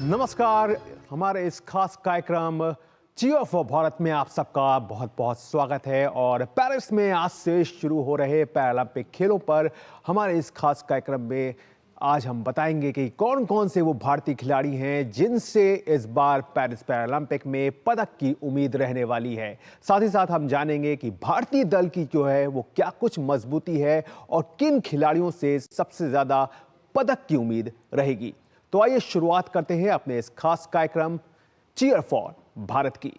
नमस्कार। हमारे इस खास कार्यक्रम चीयर फॉर भारत में आप सबका बहुत बहुत स्वागत है। और पेरिस में आज से शुरू हो रहे पैरालंपिक खेलों पर हमारे इस खास कार्यक्रम में आज हम बताएंगे कि कौन कौन से वो भारतीय खिलाड़ी हैं जिनसे इस बार पेरिस पैरालंपिक में पदक की उम्मीद रहने वाली है। साथ ही साथ हम जानेंगे कि भारतीय दल की जो है वो क्या कुछ मजबूती है और किन खिलाड़ियों से सबसे ज्यादा पदक की उम्मीद रहेगी। तो आइए शुरुआत करते हैं अपने इस खास कार्यक्रम चीयर फॉर भारत की।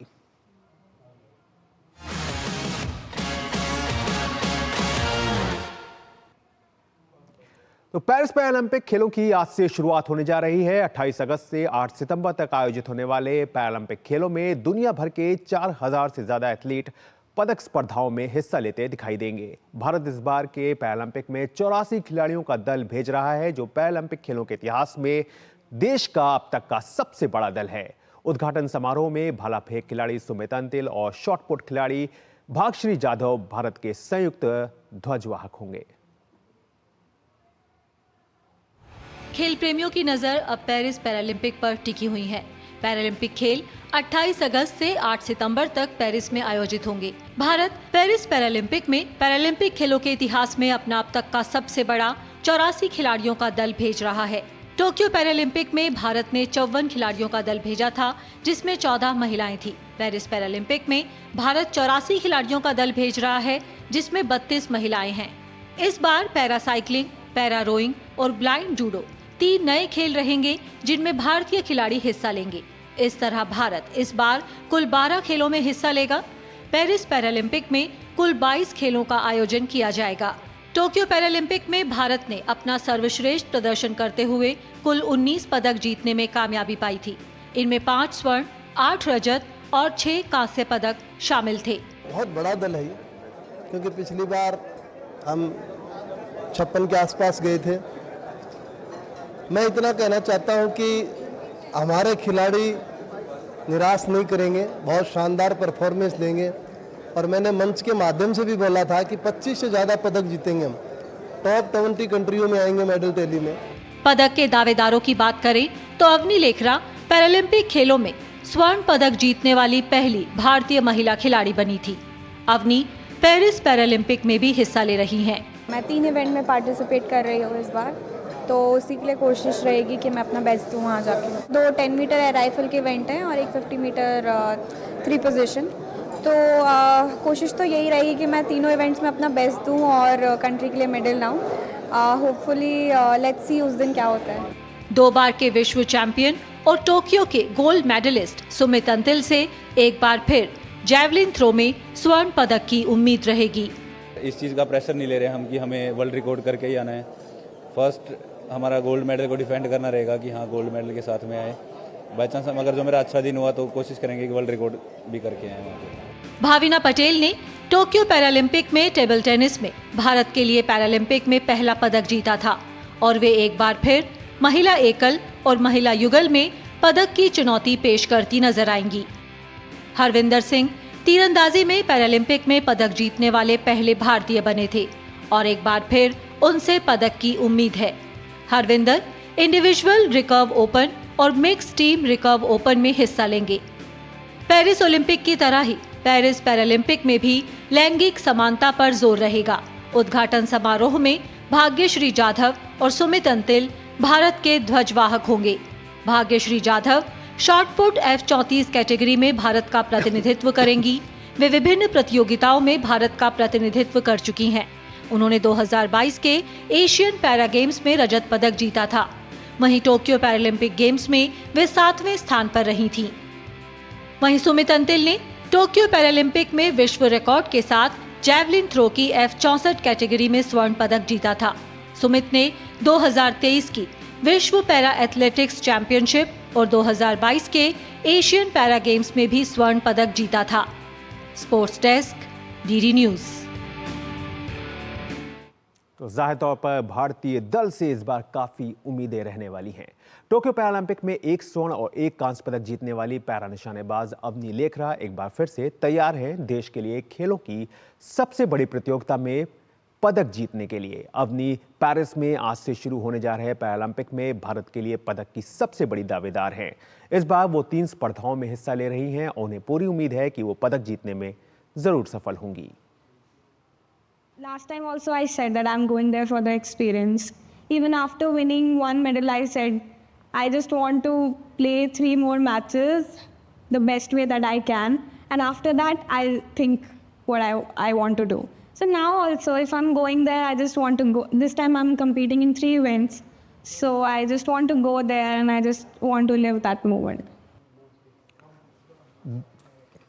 तो पेरिस पैरालंपिक खेलों की आज से शुरुआत होने जा रही है। 28 अगस्त से 8 सितंबर तक आयोजित होने वाले पैरालंपिक खेलों में दुनिया भर के 4000 से ज्यादा एथलीट पदक स्पर्धाओं में हिस्सा लेते दिखाई देंगे। भारत इस बार के पैरालंपिक में 84 खिलाड़ियों का दल भेज रहा है, जो पैरालंपिक खेलों के इतिहास में देश का अब तक का सबसे बड़ा दल है। उद्घाटन समारोह में भाला फेंक खिलाड़ी सुमित अंतिल और शॉटपुट खिलाड़ी भाग्यश्री जाधव भारत के संयुक्त ध्वजवाहक होंगे। खेल प्रेमियों की नजर अब पेरिस पैरालंपिक पर टिकी हुई है। पैरालंपिक खेल 28 अगस्त से 8 सितंबर तक पेरिस में आयोजित होंगे। भारत पेरिस पैरालंपिक में पैरालंपिक खेलों के इतिहास में अपना अब तक का सबसे बड़ा 84 खिलाड़ियों का दल भेज रहा है। टोक्यो पैरालंपिक में भारत ने 54 खिलाड़ियों का दल भेजा था, जिसमें 14 महिलाएं थी। पेरिस पैरालंपिक में भारत 84 खिलाड़ियों का दल भेज रहा है, जिसमें 32 महिलाएं हैं। इस बार पैरा साइकिलिंग, पैरा रोइंग और ब्लाइंड जूडो 3 नए खेल रहेंगे, जिनमें भारतीय खिलाड़ी हिस्सा लेंगे। इस तरह भारत इस बार कुल 12 खेलों में हिस्सा लेगा। पेरिस पैरालंपिक में कुल 22 खेलों का आयोजन किया जाएगा। टोक्यो पैरालंपिक में भारत ने अपना सर्वश्रेष्ठ प्रदर्शन करते हुए कुल 19 पदक जीतने में कामयाबी पाई थी। इनमें 5 स्वर्ण, 8 रजत और 6 कांस्य पदक शामिल थे। बहुत बड़ा दल है ये, क्योंकि पिछली बार हम 56 के आसपास गए थे। मैं इतना कहना चाहता हूं कि हमारे खिलाड़ी निराश नहीं करेंगे, बहुत शानदार परफॉर्मेंस देंगे। और मैंने मंच के माध्यम से भी बोला था कि 25 से ज़्यादा पदक जीतेंगे हम। टॉप 20 कंट्रियों में आएंगे मेडल टैली में। पदक के दावेदारों की बात करें तो अवनी लेखरा पैरालंपिक खेलों में स्वर्ण पदक जीतने वाली पहली भारतीय महिला खिलाड़ी बनी थी। अवनी पेरिस पैरालंपिक में भी हिस्सा ले रही हैं। मैं 3 इवेंट में पार्टिसिपेट कर रही हूँ इस बार, तो उसी के लिए कोशिश रहेगी कि मैं अपना बेस्ट दूँ वहाँ जाके। 2 10 मीटर एयर राइफल के इवेंट हैं और एक 50 मीटर 3 पोजीशन। तो कोशिश तो यही रहेगी कि मैं तीनों इवेंट्स में अपना बेस्ट दूँ और कंट्री के लिए मेडल लाऊँ। होपफुली लेट्स सी उस दिन क्या होता है। 2 बार के विश्व चैंपियन और टोक्यो के गोल्ड मेडलिस्ट सुमित अंतिल से एक बार फिर जैवलिन थ्रो में स्वर्ण पदक की उम्मीद रहेगी। इस चीज़ का प्रेशर नहीं ले रहे हम कि हमें वर्ल्ड रिकॉर्ड करके ही आना है। फर्स्ट हमारा गोल्ड मेडल को डिफेंड करना रहेगा कि हाँ गोल्ड मेडल के साथ में आए। बाई चांस अगर जो मेरा अच्छा दिन हुआ तो कोशिश करेंगे कि वर्ल्ड रिकॉर्ड भी करके आए वहाँ पे। भाविना पटेल ने टोक्यो पैरालंपिक में टेबल टेनिस में भारत के लिए पैरालंपिक में पहला पदक जीता था और वे एक बार फिर महिला एकल और महिला युगल में पदक की चुनौती पेश करती नजर आएंगी। हरविंदर सिंह तीरंदाजी में पैरालंपिक में पदक जीतने वाले पहले भारतीय बने थे और एक बार फिर उनसे पदक की उम्मीद है। हरविंदर इंडिविजुअल रिकर्व ओपन और मिक्स टीम रिकर्व ओपन में हिस्सा लेंगे। पेरिस ओलंपिक की तरह ही पेरिस पैरालंपिक में भी लैंगिक समानता पर जोर रहेगा। उद्घाटन समारोह में भाग्यश्री जाधव और सुमित अंतिल भारत के ध्वजवाहक होंगे। Bhagyashree Jadhav shot put F34 category में भारत का प्रतिनिधित्व करेंगी। वे विभिन्न प्रतियोगिताओं में भारत का प्रतिनिधित्व कर चुकी हैं। उन्होंने 2022 के एशियन पैरा गेम्स में रजत पदक जीता था। वहीं टोक्यो पैरालंपिक गेम्स में वे 7वें स्थान पर रही थीं। वहीं सुमित अंतिल ने टोक्यो पैरालंपिक में विश्व रिकॉर्ड के साथ जैवलिन थ्रो की F64 कैटेगरी में स्वर्ण पदक जीता था। सुमित ने 2023 की विश्व पैरा एथलेटिक्स चैंपियनशिप और 2022 के एशियन पैरा गेम्स में भी स्वर्ण पदक जीता था। Sports desk, DD news. तो जाहिर तौर पर भारतीय दल से इस बार काफी उम्मीदें रहने वाली हैं। टोक्यो पैरालंपिक में 1 स्वर्ण और 1 कांस्य पदक जीतने वाली पैरा निशानेबाज अवनी लेखरा एक बार फिर से तैयार है देश के लिए खेलों की सबसे बड़ी प्रतियोगिता में पदक जीतने के लिए। अवनी पेरिस में आज से शुरू होने जा रहे पैरालंपिक में भारत के लिए पदक की सबसे बड़ी दावेदार हैं। इस बार वो 3 स्पर्धाओं में हिस्सा ले रही हैं और उन्हें पूरी उम्मीद है कि वो पदक जीतने में जरूर सफल होंगी। Last time also I said that I'm going there for the experience. Even after winning 1 medal, I said I just want to play 3 more matches the best way that I can, and after that I'll think what I want to do. So now also if I'm going there, I just want to go. This time I'm competing in 3 events, so I just want to go there and I just want to live that moment.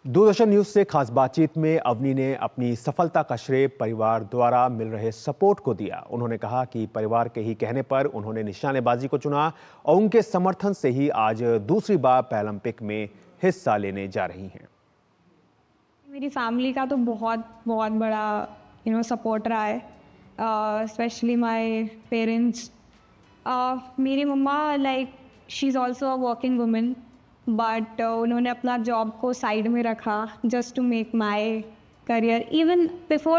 Doordarshan news से खास बातचीत में अवनी ने अपनी सफलता का श्रेय परिवार द्वारा मिल रहे सपोर्ट को दिया। उन्होंने कहा कि परिवार के ही कहने पर उन्होंने निशानेबाजी को चुना और उनके समर्थन से ही आज दूसरी बार पैरालंपिक में हिस्सा लेने जा रही हैं। मेरी फैमिली का तो बहुत बड़ा सपोर्ट रहा है, स्पेशली माय पेरेंट्स। मेरी मम्मा she is also a working women, but उन्होंने अपना जॉब को साइड में रखा just to make my career. Even before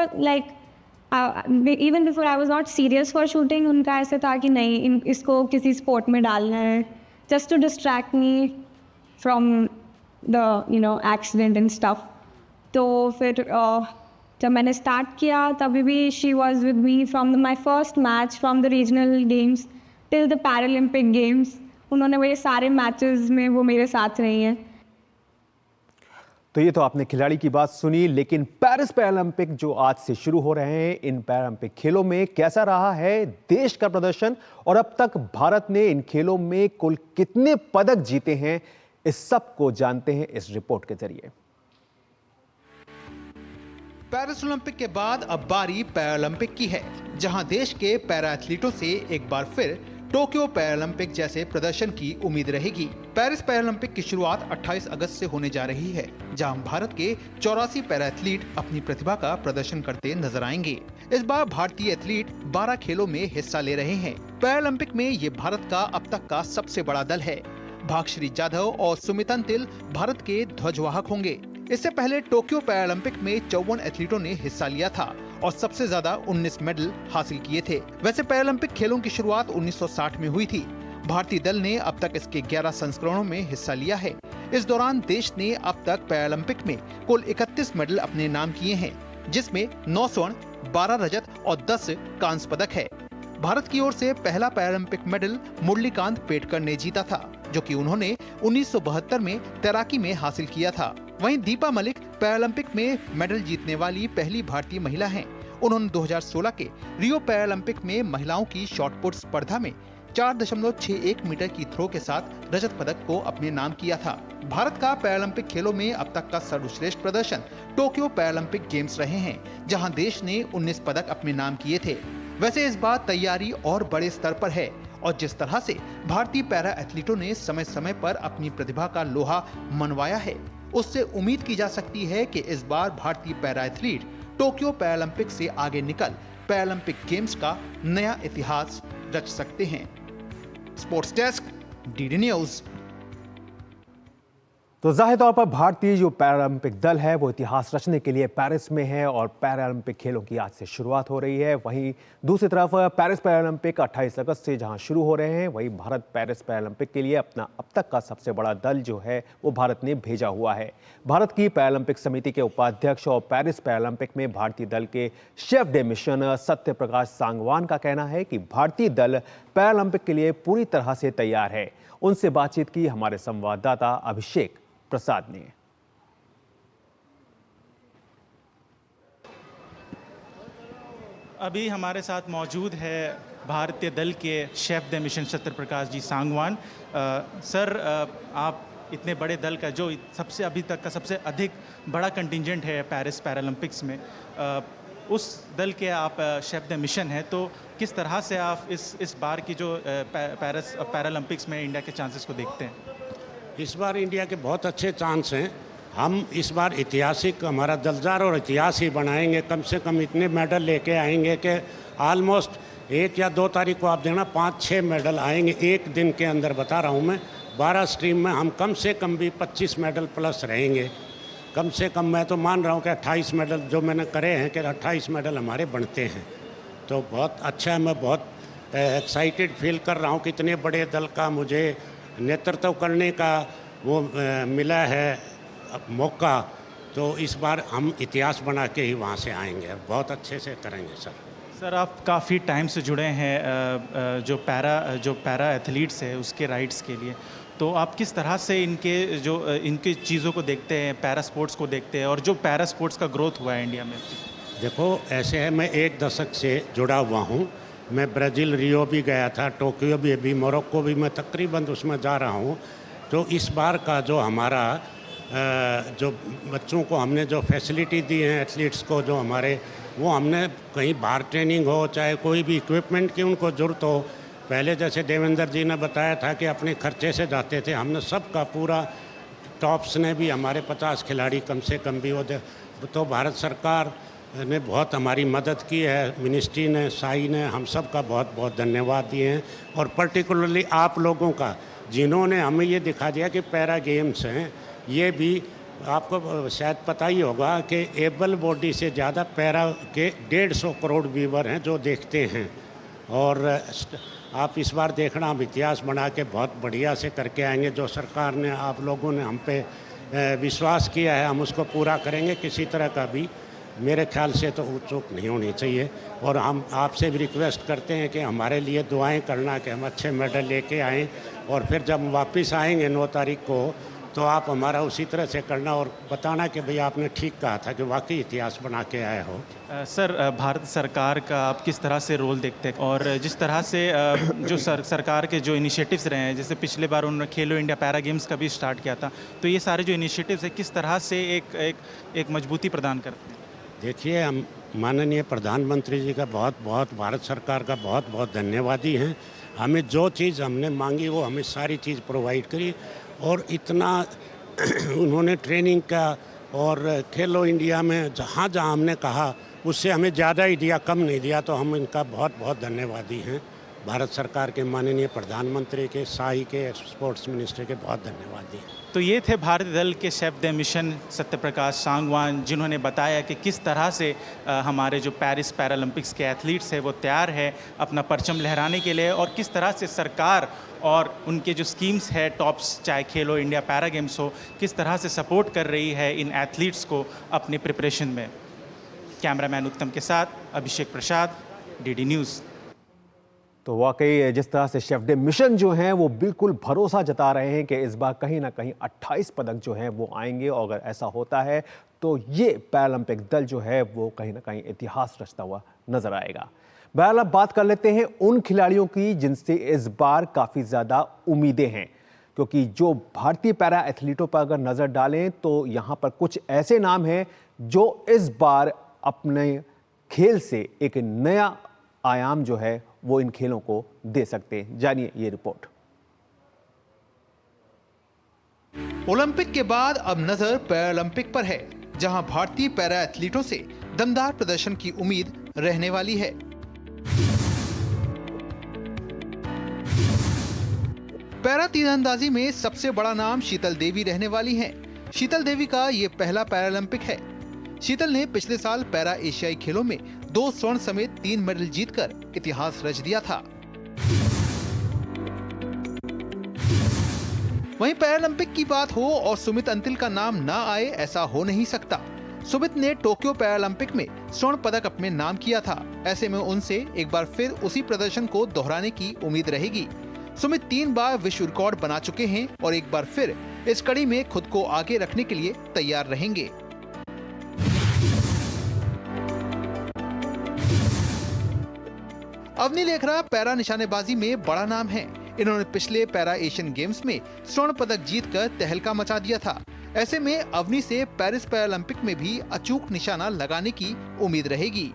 I was not serious for shooting, उनका ऐसे था कि नहीं इसको किसी स्पोर्ट में डालना है, just to distract me from the accident and stuff. तो फिर जब मैंने स्टार्ट किया तभी भी she was with me from my first match from the regional games till the Paralympic games. उन्होंने मेरे सारे मैचेस में वो मेरे साथ रही हैं। तो ये तो आपने खिलाड़ी की बात सुनी, लेकिन पेरिस पैरालंपिक जो आज से शुरू हो रहे हैं, इन पैरालंपिक खेलों में कैसा रहा है देश का प्रदर्शन और अब तक भारत ने इन खेलों में कुल कितने पदक जीते हैं, इस सब को जानते हैं इस रिपोर्ट के जरिए। पेरिस ओलंपिक के बाद अब बारी पैरालंपिक की है, जहां देश के पैरा एथलीटों से एक बार फिर टोक्यो पैरालंपिक जैसे प्रदर्शन की उम्मीद रहेगी। पेरिस पैरालंपिक की शुरुआत 28 अगस्त से होने जा रही है, जहां भारत के 84 पैरा एथलीट अपनी प्रतिभा का प्रदर्शन करते नजर आएंगे। इस बार भारतीय एथलीट 12 खेलों में हिस्सा ले रहे हैं। पैरालंपिक में ये भारत का अब तक का सबसे बड़ा दल है। भाग्यश्री जाधव और सुमितन तिल भारत के ध्वजवाहक होंगे। इससे पहले टोक्यो पैरालंपिक में 54 एथलीटों ने हिस्सा लिया था और सबसे ज्यादा 19 मेडल हासिल किए थे। वैसे पैरालंपिक खेलों की शुरुआत 1960 में हुई थी। भारतीय दल ने अब तक इसके 11 संस्करणों में हिस्सा लिया है। इस दौरान देश ने अब तक पैरालंपिक में कुल 31 मेडल अपने नाम किए हैं, जिसमें 9 स्वर्ण, 12 रजत और 10 कांस्य पदक है। भारत की ओर से पहला पैरालंपिक मेडल मुरलीकांत पेटकर ने जीता था, जो कि उन्होंने 1972 में तैराकी में हासिल किया था। वहीं दीपा मलिक पैरालंपिक में मेडल जीतने वाली पहली भारतीय महिला हैं। उन्होंने 2016 के रियो पैरालंपिक में महिलाओं की शॉटपुट स्पर्धा में 4.61 मीटर की थ्रो के साथ रजत पदक को अपने नाम किया था। भारत का पैरालंपिक खेलों में अब तक का सर्वश्रेष्ठ प्रदर्शन टोक्यो पैरालंपिक गेम्स रहे हैं, जहां देश ने 19 पदक अपने नाम किए थे। वैसे इस बार तैयारी और बड़े स्तर पर है और जिस तरह से भारतीय पैरा एथलीटों ने समय समय पर अपनी प्रतिभा का लोहा मनवाया है, उससे उम्मीद की जा सकती है कि इस बार भारतीय पैरा एथलीट टोक्यो पैरालंपिक से आगे निकल पैरालंपिक गेम्स का नया इतिहास रच सकते हैं। Sports desk, DD news. तो जाहिर तौर पर भारतीय जो पैरालंपिक दल है वो इतिहास रचने के लिए पेरिस में है और पैरालंपिक खेलों की आज से शुरुआत हो रही है। वहीं दूसरी तरफ पेरिस पैरालंपिक 28 अगस्त से जहां शुरू हो रहे हैं, वहीं भारत पेरिस पैरालंपिक के लिए अपना अब तक का सबसे बड़ा दल जो है वो भारत ने भेजा हुआ है। भारत की पैरालंपिक समिति के उपाध्यक्ष और पेरिस पैरालंपिक में भारतीय दल के chef day mission Satya Prakash Sangwan का कहना है कि भारतीय दल पैरालंपिक के लिए पूरी तरह से तैयार है। उनसे बातचीत की हमारे संवाददाता अभिषेक प्रसाद ने। अभी हमारे साथ मौजूद है भारतीय दल के chef the mission Satya Prakash ji Sangwan. Sir, आप इतने बड़े दल का जो सबसे अभी तक का सबसे अधिक बड़ा कंटिंजेंट है पेरिस पैरालंपिक्स में, उस दल के आप शेफ द मिशन है, तो किस तरह से आप इस बार की जो पेरिस पैरालंपिक्स में इंडिया के चांसेस को देखते हैं? इस बार इंडिया के बहुत अच्छे चांस हैं। हम इस बार ऐतिहासिक हमारा दलदार और इतिहास ही बनाएंगे। कम से कम इतने मेडल लेके आएंगे कि ऑलमोस्ट 1 या 2 तारीख को आप देना 5-6 मेडल आएंगे एक दिन के अंदर। बता रहा हूँ मैं, 12 स्ट्रीम में हम कम से कम भी 25 मेडल प्लस रहेंगे। कम से कम मैं तो मान रहा हूँ कि 28 मेडल जो मैंने करे हैं कि 28 मेडल हमारे बनते हैं। तो बहुत अच्छा, मैं बहुत एक्साइटेड फील कर रहा हूँ कि इतने बड़े दल का मुझे नेतृत्व करने का वो मिला है मौका। तो इस बार हम इतिहास बना के ही वहाँ से आएंगे, बहुत अच्छे से करेंगे सर। सर, आप काफ़ी टाइम से जुड़े हैं जो पैरा एथलीट्स है उसके राइट्स के लिए, तो आप किस तरह से इनकी चीज़ों को देखते हैं, पैरा स्पोर्ट्स को देखते हैं और जो पैरा स्पोर्ट्स का ग्रोथ हुआ है इंडिया में? देखो, ऐसे है, मैं 1 दशक से जुड़ा हुआ हूँ। मैं ब्राज़ील रियो भी गया था, टोक्यो भी, अभी मोरक्को भी मैं तकरीबन उसमें जा रहा हूँ। तो इस बार का जो हमारा जो बच्चों को हमने जो फैसिलिटी दी है, एथलीट्स को जो हमारे, वो हमने कहीं बाहर ट्रेनिंग हो, चाहे कोई भी इक्विपमेंट की उनको ज़रूरत हो, पहले जैसे देवेंद्र जी ने बताया था कि अपने खर्चे से जाते थे, हमने सबका पूरा, टॉप्स ने भी हमारे 50 खिलाड़ी कम से कम भी होते। तो भारत सरकार ने बहुत हमारी मदद की है, मिनिस्ट्री ने, साई ने, हम सब का बहुत बहुत धन्यवाद दिए हैं। और पर्टिकुलरली आप लोगों का, जिन्होंने हमें ये दिखा दिया कि पैरा गेम्स हैं, ये भी आपको शायद पता ही होगा कि एबल बॉडी से ज़्यादा पैरा के 150 करोड़ व्यूवर हैं जो देखते हैं। और आप इस बार देखना, हम इतिहास बना के बहुत बढ़िया से करके आएंगे। जो सरकार ने, आप लोगों ने हम पे विश्वास किया है, हम उसको पूरा करेंगे। किसी तरह का भी मेरे ख्याल से तो चूक नहीं होनी चाहिए। और हम आपसे भी रिक्वेस्ट करते हैं कि हमारे लिए दुआएं करना कि हम अच्छे मेडल लेके आएँ, और फिर जब वापस आएंगे 9 तारीख को, तो आप हमारा उसी तरह से करना और बताना कि भाई आपने ठीक कहा था, कि वाकई इतिहास बना के आए हो। सर, भारत सरकार का आप किस तरह से रोल देखते हैं, और जिस तरह से जो सरकार के जो इनिशिएटिव्स रहे हैं, जैसे पिछले बार उन्होंने खेलो इंडिया पैरा गेम्स का भी स्टार्ट किया था, तो ये सारे जो इनिशिएटिव्स हैं किस तरह से एक मजबूती प्रदान करते हैं? देखिए, हम माननीय प्रधानमंत्री जी का बहुत बहुत, भारत सरकार का बहुत बहुत धन्यवादी हैं। हमें जो चीज़ हमने मांगी वो हमें सारी चीज़ प्रोवाइड करी, और इतना उन्होंने ट्रेनिंग का, और खेलो इंडिया में जहाँ जहाँ हमने कहा उससे हमें ज़्यादा ही दिया, कम नहीं दिया। तो हम इनका बहुत बहुत धन्यवादी हैं, भारत सरकार के माननीय प्रधानमंत्री के, साई के, स्पोर्ट्स मिनिस्टर के बहुत धन्यवादी हैं। तो ये थे भारतीय दल के chef the mission Satyaprakash Sangwan, जिन्होंने बताया कि किस तरह से हमारे जो पेरिस पैरालंपिक्स के एथलीट्स हैं वो तैयार है अपना परचम लहराने के लिए, और किस तरह से सरकार और उनके जो स्कीम्स है, टॉप्स, चाहे खेलो इंडिया पैरा गेम्स हो, किस तरह से सपोर्ट कर रही है इन एथलीट्स को अपनी प्रिपरेशन में। कैमरामैन उत्तम के साथ अभिषेक प्रसाद, डीडी न्यूज़। तो वाकई जिस तरह से शेफ डे मिशन जो हैं वो बिल्कुल भरोसा जता रहे हैं कि इस बार कहीं ना कहीं 28 पदक जो हैं वो आएंगे, और अगर ऐसा होता है तो ये पैरालंपिक दल जो है वो कहीं ना कहीं इतिहास रचता हुआ नजर आएगा। बहरहाल अब बात कर लेते हैं उन खिलाड़ियों की जिनसे इस बार काफ़ी ज़्यादा उम्मीदें हैं, क्योंकि जो भारतीय पैरा एथलीटों पर अगर नज़र डालें तो यहाँ पर कुछ ऐसे नाम हैं जो इस बार अपने खेल से एक नया आयाम जो है वो इन खेलों को दे सकते हैं। जानिए ये रिपोर्ट। ओलंपिक के बाद अब नजर पैरालंपिक पर है, जहां भारतीय पैरा एथलीटों से दमदार प्रदर्शन की उम्मीद रहने वाली है। पैरा तीरंदाजी में सबसे बड़ा नाम शीतल देवी रहने वाली हैं। शीतल देवी का ये पहला पैरालंपिक है। शीतल ने पिछले साल पैरा एशियाई खेलों में 2 स्वर्ण समेत 3 मेडल जीतकर इतिहास रच दिया था। वहीं पैरालंपिक की बात हो और सुमित अंतिल का नाम ना आए, ऐसा हो नहीं सकता। सुमित ने टोक्यो पैरालंपिक में स्वर्ण पदक अपने नाम किया था। ऐसे में उनसे एक बार फिर उसी प्रदर्शन को दोहराने की उम्मीद रहेगी। सुमित 3 बार विश्व रिकॉर्ड बना चुके हैं और एक बार फिर इस कड़ी में खुद को आगे रखने के लिए तैयार रहेंगे। अवनी लेखरा पैरा निशानेबाजी में बड़ा नाम है। इन्होंने पिछले पैरा एशियन गेम्स में स्वर्ण पदक जीतकर तहलका मचा दिया था। ऐसे में अवनी से पेरिस पैरालंपिक में भी अचूक निशाना लगाने की उम्मीद रहेगी।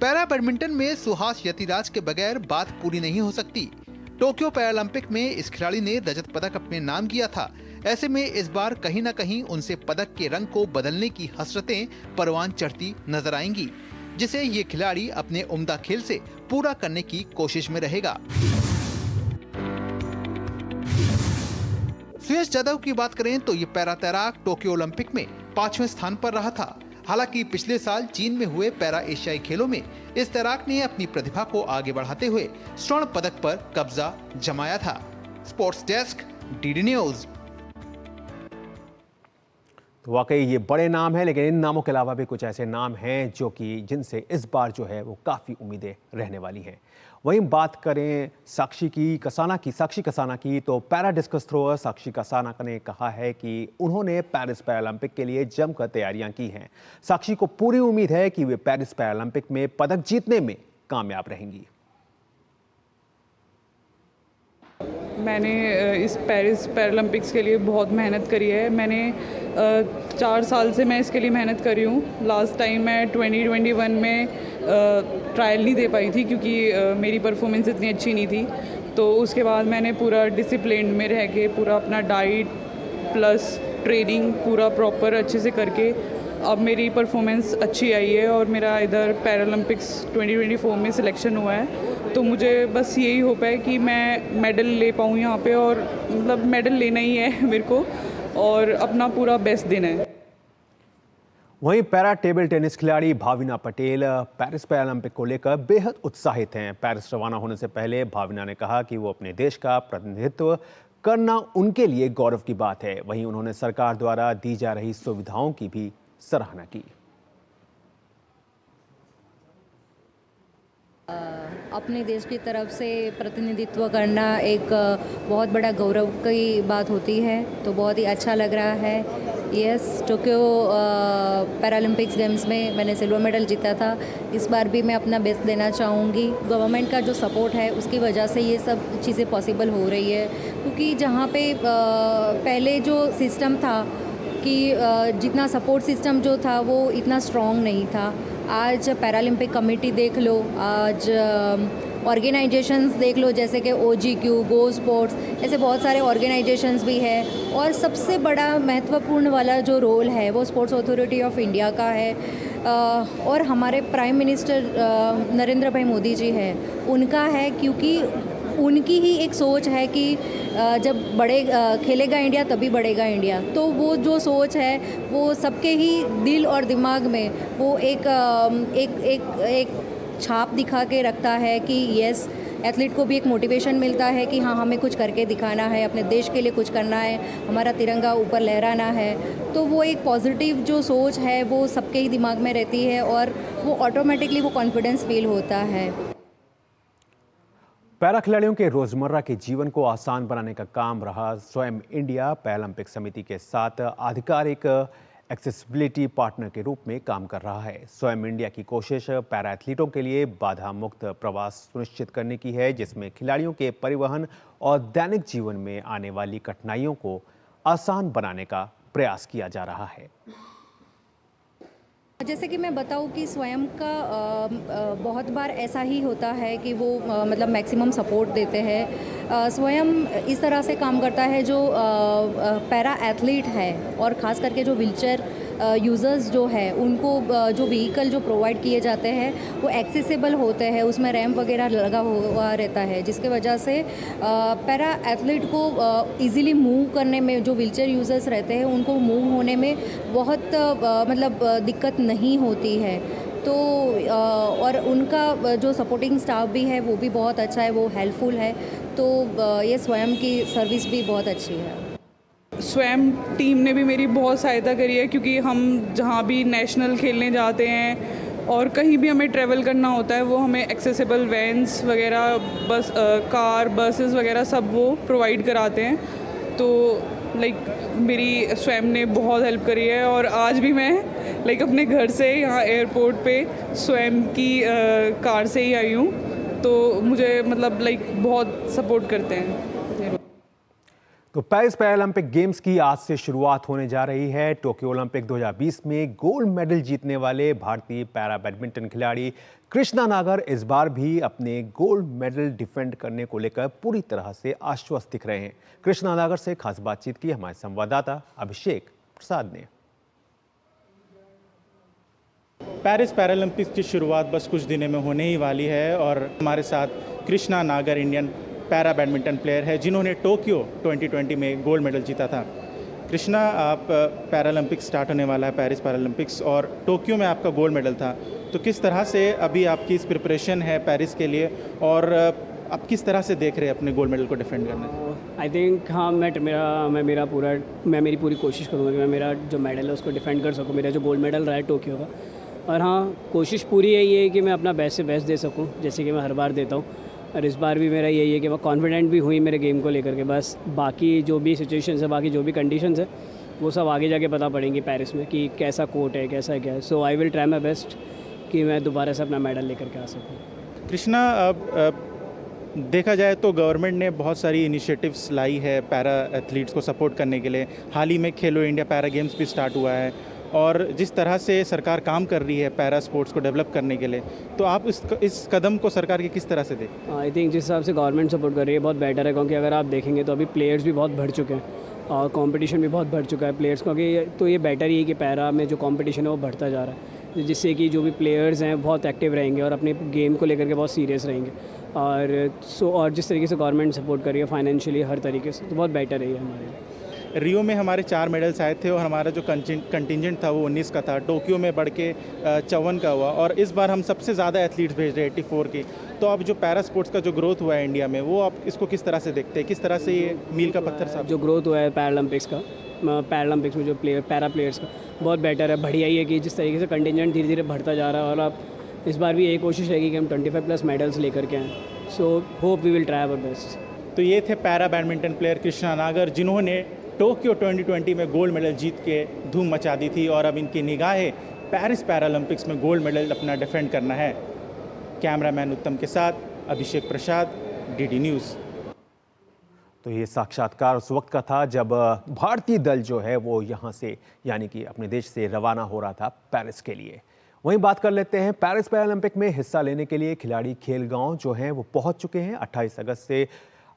पैरा बैडमिंटन में सुहास यतिराज के बगैर बात पूरी नहीं हो सकती। टोक्यो पैरालंपिक में इस खिलाड़ी ने रजत पदक अपने नाम किया था। ऐसे में इस बार कहीं न कहीं उनसे पदक के रंग को बदलने की हसरतें परवान चढ़ती नजर आएंगी, जिसे ये खिलाड़ी अपने उम्दा खेल से पूरा करने की कोशिश में रहेगा। सुयश जाधव की बात करें तो ये पैरा तैराक टोक्यो ओलंपिक में 5वें स्थान पर रहा था। हालांकि पिछले साल चीन में हुए पैरा एशियाई खेलों में इस तैराक ने अपनी प्रतिभा को आगे बढ़ाते हुए स्वर्ण पदक पर कब्जा जमाया था। Sports desk, DD news. तो वाकई ये बड़े नाम हैं, लेकिन इन नामों के अलावा भी कुछ ऐसे नाम हैं जो कि जिनसे इस बार जो है वो काफ़ी उम्मीदें रहने वाली हैं। वहीं बात करें साक्षी कसाना की, तो पैरा डिस्कस थ्रोअर साक्षी कसाना ने कहा है कि उन्होंने पेरिस पैरालंपिक के लिए जमकर तैयारियां की हैं। साक्षी को पूरी उम्मीद है कि वे पेरिस पैरालंपिक में पदक जीतने में कामयाब रहेंगी। मैंने इस पेरिस पैरालंपिक्स के लिए बहुत मेहनत करी है। मैंने 4 साल से मैं इसके लिए मेहनत करी हूँ। लास्ट टाइम मैं 2021 में ट्रायल नहीं दे पाई थी क्योंकि मेरी परफॉर्मेंस इतनी अच्छी नहीं थी। तो उसके बाद मैंने पूरा डिसिप्लिन में रह के पूरा अपना डाइट प्लस ट्रेनिंग पूरा प्रॉपर अच्छे से करके अब मेरी परफॉर्मेंस अच्छी आई है और मेरा इधर पैरालंपिक्स 2024 में सिलेक्शन हुआ है। तो मुझे बस यही होप है कि मैं मेडल ले पाऊँ यहाँ पे, और मतलब मेडल लेना ही है मेरे को और अपना पूरा बेस्ट देना है। वहीं पैरा टेबल टेनिस खिलाड़ी भाविना पटेल पेरिस पैरालंपिक को लेकर बेहद उत्साहित हैं। पेरिस रवाना होने से पहले भाविना ने कहा कि वो अपने देश का प्रतिनिधित्व करना उनके लिए गौरव की बात है। वहीं उन्होंने सरकार द्वारा दी जा रही सुविधाओं की भी सराहना की। अपने देश की तरफ से प्रतिनिधित्व करना एक बहुत बड़ा गौरव की बात होती है, तो बहुत ही अच्छा लग रहा है। यस, टोक्यो पैरालंपिक्स गेम्स में मैंने सिल्वर मेडल जीता था। इस बार भी मैं अपना बेस्ट देना चाहूँगी। गवर्नमेंट का जो सपोर्ट है उसकी वजह से ये सब चीज़ें पॉसिबल हो रही है, क्योंकि जहाँ पे पहले जो सिस्टम था कि जितना सपोर्ट सिस्टम जो था वो इतना स्ट्रॉन्ग नहीं था। आज पैरालंपिक कमेटी देख लो, आज ऑर्गेनाइजेशंस देख लो, जैसे कि OGQ, गो स्पोर्ट्स, ऐसे बहुत सारे ऑर्गेनाइजेशंस भी है। और सबसे बड़ा महत्वपूर्ण वाला जो रोल है वो स्पोर्ट्स अथॉरिटी ऑफ इंडिया का है, और हमारे प्राइम मिनिस्टर नरेंद्र भाई मोदी जी है, उनका है, क्योंकि उनकी ही एक सोच है कि जब खेलेगा इंडिया तभी बढ़ेगा इंडिया। तो वो जो सोच है वो सबके ही दिल और दिमाग में वो एक छाप दिखा के रखता है कि यस, एथलीट को भी एक मोटिवेशन मिलता है कि हाँ, हमें कुछ करके दिखाना है, अपने देश के लिए कुछ करना है, हमारा तिरंगा ऊपर लहराना है। तो वो एक पॉजिटिव जो सोच है वो सबके ही दिमाग में रहती है और वो ऑटोमेटिकली वो कॉन्फिडेंस फील होता है। पैरा खिलाड़ियों के रोजमर्रा के जीवन को आसान बनाने का काम रहा स्वयं इंडिया पैरालंपिक समिति के साथ आधिकारिक एक्सेसिबिलिटी पार्टनर के रूप में काम कर रहा है। स्वयं इंडिया की कोशिश पैरा एथलीटों के लिए बाधा मुक्त प्रवास सुनिश्चित करने की है, जिसमें खिलाड़ियों के परिवहन और दैनिक जीवन में आने वाली कठिनाइयों को आसान बनाने का प्रयास किया जा रहा है। जैसे कि मैं बताऊं कि स्वयं का बहुत बार ऐसा ही होता है कि वो मतलब मैक्सिमम सपोर्ट देते हैं। स्वयं इस तरह से काम करता है जो पैरा एथलीट है और ख़ास करके जो व्हीलचेयर यूज़र्स जो है उनको जो व्हीकल जो प्रोवाइड किए जाते हैं वो एक्सेसिबल होते हैं, उसमें रैंप वगैरह लगा हुआ रहता है, जिसके वजह से पैरा एथलीट को इजीली मूव करने में, जो व्हीलचेयर यूज़र्स रहते हैं उनको मूव होने में बहुत मतलब दिक्कत नहीं होती है। तो और उनका जो सपोर्टिंग स्टाफ भी है वो भी बहुत अच्छा है, वो हेल्पफुल है। तो ये स्वयं की सर्विस भी बहुत अच्छी है। स्वयं टीम ने भी मेरी बहुत सहायता करी है, क्योंकि हम जहाँ भी नेशनल खेलने जाते हैं और कहीं भी हमें ट्रैवल करना होता है वो हमें एक्सेसिबल वैन्स वगैरह, बस कार, बसेस वगैरह सब वो प्रोवाइड कराते हैं। तो मेरी स्वयं ने बहुत हेल्प करी है और आज भी मैं अपने घर से यहाँ एयरपोर्ट पे स्वयं की कार से ही आई हूँ। तो मुझे मतलब बहुत सपोर्ट करते हैं। तो पेरिस पैरालंपिक गेम्स की आज से शुरुआत होने जा रही है। टोक्यो ओलंपिक 2020 में गोल्ड मेडल जीतने वाले भारतीय पैरा बैडमिंटन खिलाड़ी कृष्णा नागर इस बार भी अपने गोल्ड मेडल डिफेंड करने को लेकर पूरी तरह से आश्वस्त दिख रहे हैं। कृष्णा नागर से खास बातचीत की हमारे संवाददाता अभिषेक प्रसाद ने। पेरिस पैरालंपिक्स की शुरुआत बस कुछ दिनों में होने ही वाली है और हमारे साथ कृष्णा नागर इंडियन पैरा बैडमिंटन प्लेयर है जिन्होंने टोक्यो 2020 में गोल्ड मेडल जीता था। कृष्णा, आप पैरालंपिक्स स्टार्ट होने वाला है, पेरिस पैरालंपिक्स, और टोक्यो में आपका गोल्ड मेडल था, तो किस तरह से अभी आपकी इस प्रिपरेशन है पेरिस के लिए, और आप किस तरह से देख रहे हैं अपने गोल्ड मेडल को डिफेंड करना? आई थिंक हाँ, मैं मेरी पूरी कोशिश करूँगा कि मैं मेरा जो मेडल है उसको डिफेंड कर सकूँ, मेरा जो गोल्ड मेडल रहा है टोक्यो का। और हाँ, कोशिश पूरी यही है कि मैं अपना बेस्ट से बेस्ट दे सकूँ, जैसे कि मैं हर बार देता हूँ। और इस बार भी मेरा यही है कि मैं कॉन्फिडेंट भी हुई मेरे गेम को लेकर के। बस बाकी जो भी सिचुएशंस है, बाकी जो भी कंडीशंस है, वो सब आगे जाके पता पड़ेंगी पेरिस में कि कैसा कोर्ट है, कैसा है, क्या है। So I will try my best कि मैं दोबारा से अपना मेडल लेकर के आ सकूँ। कृष्णा, अब देखा जाए तो गवर्नमेंट ने बहुत सारी इनिशिएटिव्स लाई है पैरा एथलीट्स को सपोर्ट करने के लिए। हाल ही में खेलो इंडिया पैरा गेम्स भी स्टार्ट हुआ है, और जिस तरह से सरकार काम कर रही है पैरा स्पोर्ट्स को डेवलप करने के लिए, तो आप इस कदम को सरकार के किस तरह से देखें? आई थिंक जिस हिसाब से गवर्नमेंट सपोर्ट कर रही है बहुत बेटर है, क्योंकि अगर आप देखेंगे तो अभी प्लेयर्स भी बहुत बढ़ चुके हैं और कंपटीशन भी बहुत बढ़ चुका है प्लेयर्स, क्योंकि तो ये बेटर ही है कि पैरा में जो कंपटीशन है वो बढ़ता जा रहा है, जिससे कि जो भी प्लेयर्स हैं बहुत एक्टिव रहेंगे और अपने गेम को लेकर के बहुत सीरियस रहेंगे। और जिस तरीके से गवर्नमेंट सपोर्ट कर रही है फाइनेंशियली हर तरीके से, तो बहुत बेटर है ये हमारे लिए। रियो में हमारे 4 मेडल्स आए थे और हमारा जो कंटिंजेंट था वो 19 का था, टोक्यो में बढ़ के 54 का हुआ, और इस बार हम सबसे ज़्यादा एथलीट्स भेज रहे हैं 84 की। तो अब जो पैरा स्पोर्ट्स का जो ग्रोथ हुआ है इंडिया में, वो आप इसको किस तरह से देखते हैं? किस तरह से ये मील का पत्थर साहब जो ग्रोथ हुआ है पैरालंपिक्स में जो पैरा प्लेयर्स का बहुत बेटर है, बढ़िया ही है कि जिस तरीके से कंटिंजेंट धीरे धीरे बढ़ता जा रहा है। और अब इस बार भी यही कोशिश रहेगी कि हम 25+ मेडल्स लेकर के आएँ। So hope we will try our best. तो ये थे पैरा बैडमिंटन प्लेयर कृष्णा नागर, जिन्होंने टोक्यो 2020 में गोल्ड मेडल जीत के धूम मचा दी थी, और अब इनकी निगाहें पेरिस पैरालंपिक्स में गोल्ड मेडल अपना डिफेंड करना है। कैमरामैन उत्तम के साथ अभिषेक प्रसाद, डीडी न्यूज़। तो ये साक्षात्कार उस वक्त का था जब भारतीय दल जो है वो यहाँ से यानी कि अपने देश से रवाना हो रहा था पेरिस के लिए। वहीं बात कर लेते हैं, पेरिस पैरालंपिक में हिस्सा लेने के लिए खिलाड़ी खेलगांव जो हैं वो पहुंच चुके हैं। 28 अगस्त से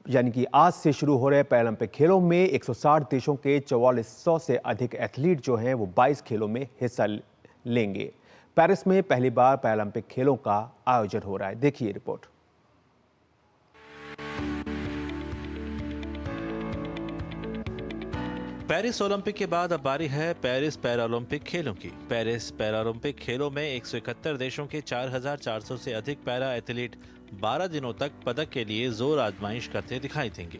यानी कि आज से शुरू हो रहे पैरालंपिक खेलों में 160 देशों के 4400 से अधिक एथलीट जो हैं वो 22 खेलों में हिस्सा लेंगे। पेरिस में पहली बार पैरालंपिक खेलों का आयोजन हो रहा है। देखिए रिपोर्ट। पेरिस ओलंपिक के बाद अब बारी है पेरिस पैरालंपिक खेलों की। पेरिस पैरालंपिक खेलों में 171 देशों के 4400 से अधिक पैरा एथलीट 12 दिनों तक पदक के लिए जोर आजमाइश करते दिखाई देंगे।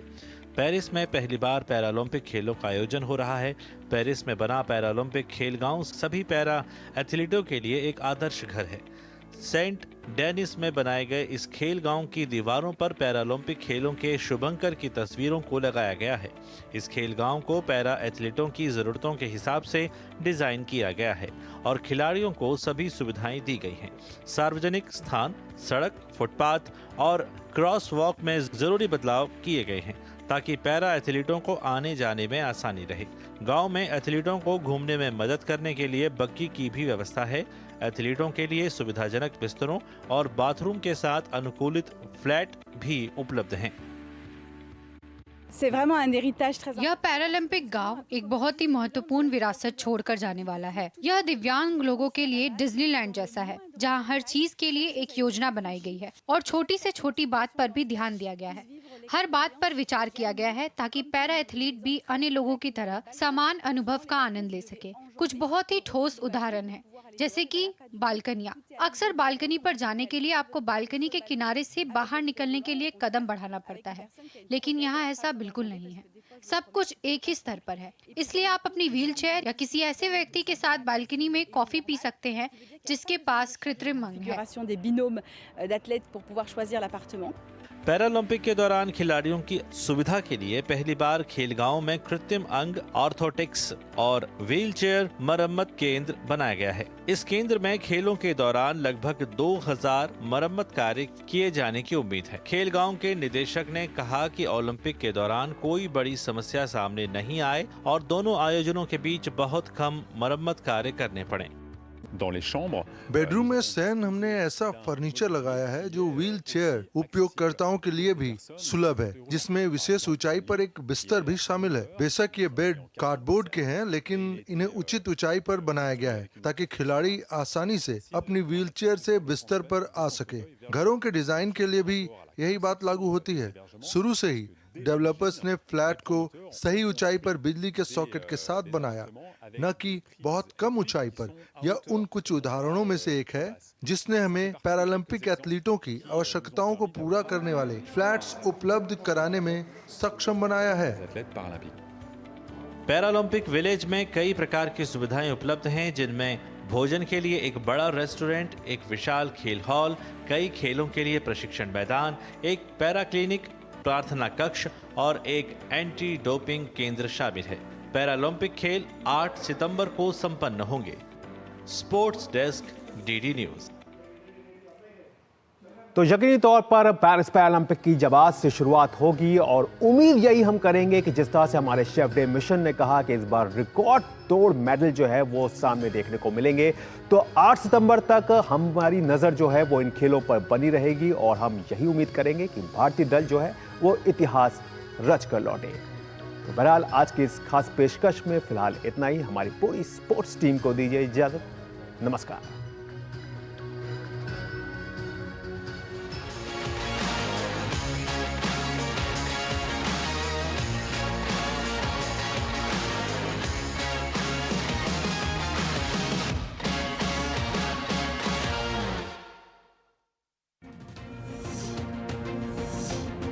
पेरिस में पहली बार पैरालंपिक खेलों का आयोजन हो रहा है। पेरिस में बना पैरालंपिक खेलगांव सभी पैरा एथलीटों के लिए एक आदर्श घर है। सेंट डेनिस में बनाए गए इस खेल गांव की दीवारों पर पैरालंपिक खेलों के शुभंकर की तस्वीरों को लगाया गया है। इस खेल गांव को पैरा एथलीटों की जरूरतों के हिसाब से डिजाइन किया गया है और खिलाड़ियों को सभी सुविधाएं दी गई हैं। सार्वजनिक स्थान, सड़क, फुटपाथ और क्रॉस वॉक में जरूरी बदलाव किए गए हैं ताकि पैरा एथलीटों को आने जाने में आसानी रहे। गांव में एथलीटों को घूमने में मदद करने के लिए बग्गी की भी व्यवस्था है। एथलीटों के लिए सुविधाजनक बिस्तरों और बाथरूम के साथ अनुकूलित फ्लैट भी उपलब्ध हैं। यह पैरालंपिक गांव एक बहुत ही महत्वपूर्ण विरासत छोड़कर जाने वाला है। यह दिव्यांग लोगों के लिए डिज्नीलैंड जैसा है, जहां हर चीज के लिए एक योजना बनाई गई है और छोटी से छोटी बात पर भी ध्यान दिया गया है। हर बात पर विचार किया गया है ताकि पैरा एथलीट भी अन्य लोगों की तरह समान अनुभव का आनंद ले सके। कुछ बहुत ही ठोस उदाहरण है, जैसे कि बालकनियाँ। अक्सर बालकनी पर जाने के लिए आपको बालकनी के किनारे से बाहर निकलने के लिए कदम बढ़ाना पड़ता है, लेकिन यहाँ ऐसा बिल्कुल नहीं है। सब कुछ एक ही स्तर पर है, इसलिए आप अपनी व्हीलचेयर या किसी ऐसे व्यक्ति के साथ बालकनी में कॉफी पी सकते हैं जिसके पास कृत्रिम अंग है। पैरालंपिक के दौरान खिलाड़ियों की सुविधा के लिए पहली बार खेलगांव में कृत्रिम अंग, ऑर्थोटिक्स और व्हीलचेयर मरम्मत केंद्र बनाया गया है। इस केंद्र में खेलों के दौरान लगभग 2000 मरम्मत कार्य किए जाने की उम्मीद है। खेलगांव के निदेशक ने कहा कि ओलंपिक के दौरान कोई बड़ी समस्या सामने नहीं आए और दोनों आयोजनों के बीच बहुत कम मरम्मत कार्य करने पड़े। बेडरूम में शयन हमने ऐसा फर्नीचर लगाया है जो व्हील चेयर उपयोगकर्ताओं के लिए भी सुलभ है, जिसमें विशेष ऊंचाई पर एक बिस्तर भी शामिल है। बेशक ये बेड कार्डबोर्ड के हैं, लेकिन इन्हें उचित ऊंचाई पर बनाया गया है ताकि खिलाड़ी आसानी से अपनी व्हील चेयर से बिस्तर पर आ सके। घरों के डिजाइन के लिए भी यही बात लागू होती है। शुरू से ही डेवलपर्स ने फ्लैट को सही ऊंचाई पर बिजली के सॉकेट के साथ बनाया, न कि बहुत कम ऊंचाई पर। यह उन कुछ उदाहरणों में से एक है जिसने हमें पैरालंपिक एथलीटों की आवश्यकताओं को पूरा करने वाले फ्लैट्स उपलब्ध कराने में सक्षम बनाया है। पैरालंपिक विलेज में कई प्रकार की सुविधाएं उपलब्ध हैं, जिनमें भोजन के लिए एक बड़ा रेस्टोरेंट, एक विशाल खेल हॉल, कई खेलों के लिए प्रशिक्षण मैदान, एक पैरा क्लिनिक, प्रार्थना कक्ष और एक एंटी डोपिंग केंद्र शामिल है। पैरालंपिक खेल 8 सितंबर को संपन्न होंगे। Sports desk, DD news. तो यकीनी तौर पर पेरिस पैरालंपिक की जब आज से शुरुआत होगी और उम्मीद यही हम करेंगे कि जिस तरह से हमारे शेफ डे मिशन ने कहा कि इस बार रिकॉर्ड तोड़ मेडल जो है वो सामने देखने को मिलेंगे। तो 8 सितंबर तक हमारी नज़र जो है वो इन खेलों पर बनी रहेगी और हम यही उम्मीद करेंगे कि भारतीय दल जो है वो इतिहास रच कर लौटे। तो बहरहाल आज की इस खास पेशकश में फिलहाल इतना ही। हमारी पूरी स्पोर्ट्स टीम को दीजिए इजाज़त। नमस्कार।